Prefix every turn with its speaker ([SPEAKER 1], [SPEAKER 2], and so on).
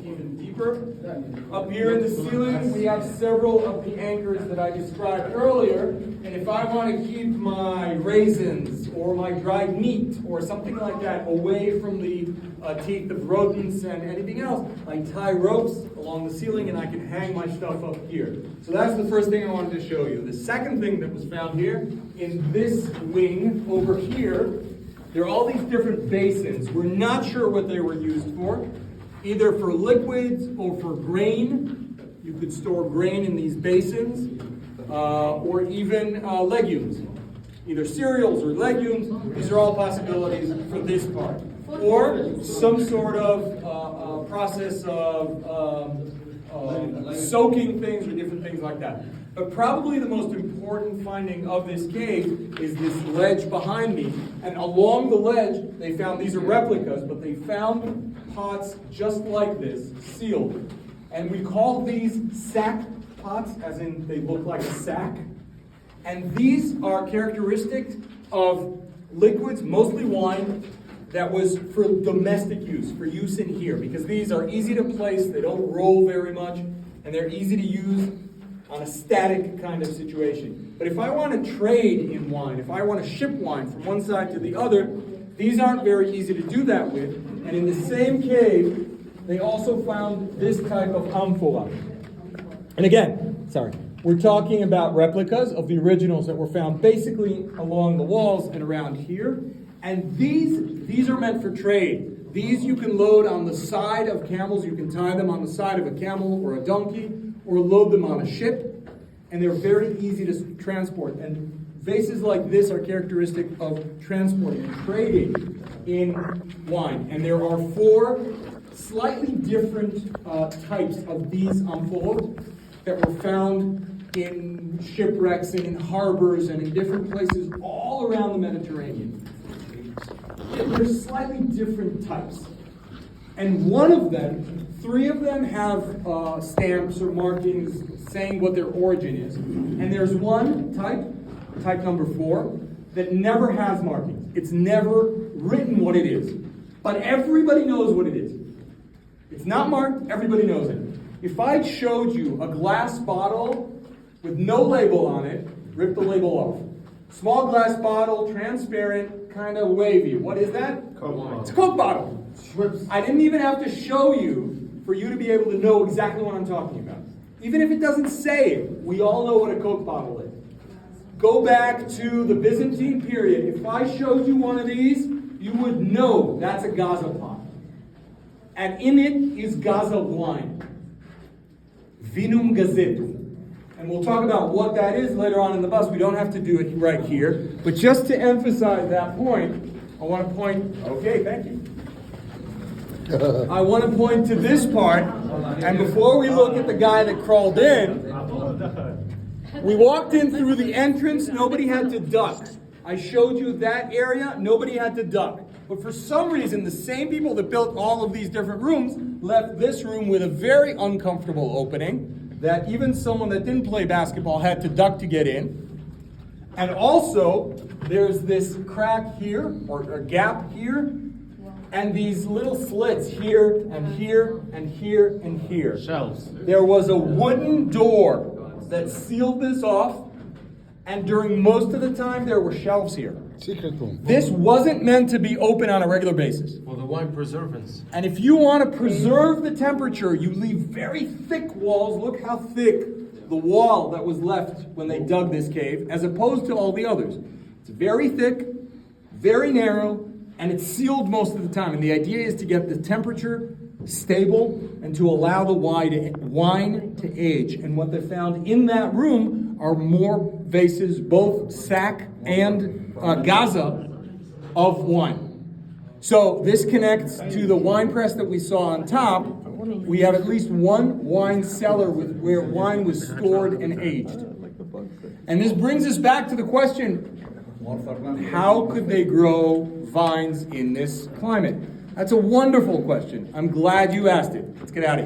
[SPEAKER 1] even deeper. Up here in the ceiling, we have several of the anchors that I described earlier. And if I want to keep my raisins or my dried meat or something like that away from the teeth of rodents and anything else, I tie ropes along the ceiling and I can hang my stuff up here. So that's the first thing I wanted to show you. The second thing that was found here, in this wing over here, there are all these different basins. We're not sure what they were used for, either for liquids or for grain. You could store grain in these basins, or even legumes, either cereals or legumes. These are all possibilities for this part. Or some sort of process of soaking things or different things like that. But probably the most important finding of this cave is this ledge behind me. And along the ledge, they found, these are replicas, but they found pots just like this, sealed. And we call these sack pots, as in they look like a sack. And these are characteristic of liquids, mostly wine, that was for domestic use, for use in here. Because these are easy to place, they don't roll very much, and they're easy to use on a static kind of situation. But if I want to trade in wine, if I want to ship wine from one side to the other, these aren't very easy to do that with. And in the same cave, they also found this type of amphora. And again, we're talking about replicas of the originals that were found basically along the walls and around here. And these are meant for trade. These you can load on the side of camels. You can tie them on the side of a camel or a donkey, or load them on a ship, and they're very easy to transport. And vases like this are characteristic of transporting and trading in wine. And there are 4 slightly different types of these amphoras that were found in shipwrecks and in harbors and in different places all around the Mediterranean. They're slightly different types. And one of them, 3 of them have stamps or markings saying what their origin is. And there's one type number 4, that never has markings. It's never written what it is. But everybody knows what it is. It's not marked, everybody knows it. If I showed you a glass bottle with no label on it, rip the label off. Small glass bottle, transparent, kind of wavy. What is that?
[SPEAKER 2] Coke.
[SPEAKER 1] It's a Coke bottle. I didn't even have to show you for you to be able to know exactly what I'm talking about. Even if it doesn't say it, we all know what a Coke bottle is. Go back to the Byzantine period. If I showed you one of these, you would know that's a Gaza pot. And in it is Gaza wine. Vinum gazetum. And we'll talk about what that is later on in the bus. We don't have to do it right here. But just to emphasize that point, I want to point, okay, thank you. I want to point to this part. And before we look at the guy that crawled in, we walked in through the entrance, nobody had to duck. I showed you that area, nobody had to duck. But for some reason, the same people that built all of these different rooms left this room with a very uncomfortable opening that even someone that didn't play basketball had to duck to get in. And also, there's this crack here, or a gap here, and these little slits here, and here, and here, and here.
[SPEAKER 2] Shelves.
[SPEAKER 1] There was a wooden door that sealed this off, and during most of the time, there were shelves here.
[SPEAKER 3] Secret room.
[SPEAKER 1] This wasn't meant to be open on a regular basis.
[SPEAKER 2] For the wine preservance.
[SPEAKER 1] And if you want to preserve the temperature, you leave very thick walls. Look how thick the wall that was left when they dug this cave, as opposed to all the others. It's very thick, very narrow, and it's sealed most of the time. And the idea is to get the temperature stable and to allow the wine to age. And what they found in that room are more vases, both sack and Gaza, of wine. So this connects to the wine press that we saw on top. We have at least one wine cellar where wine was stored and aged. And this brings us back to the question, how could they grow vines in this climate? That's a wonderful question. I'm glad you asked it. Let's get out of here.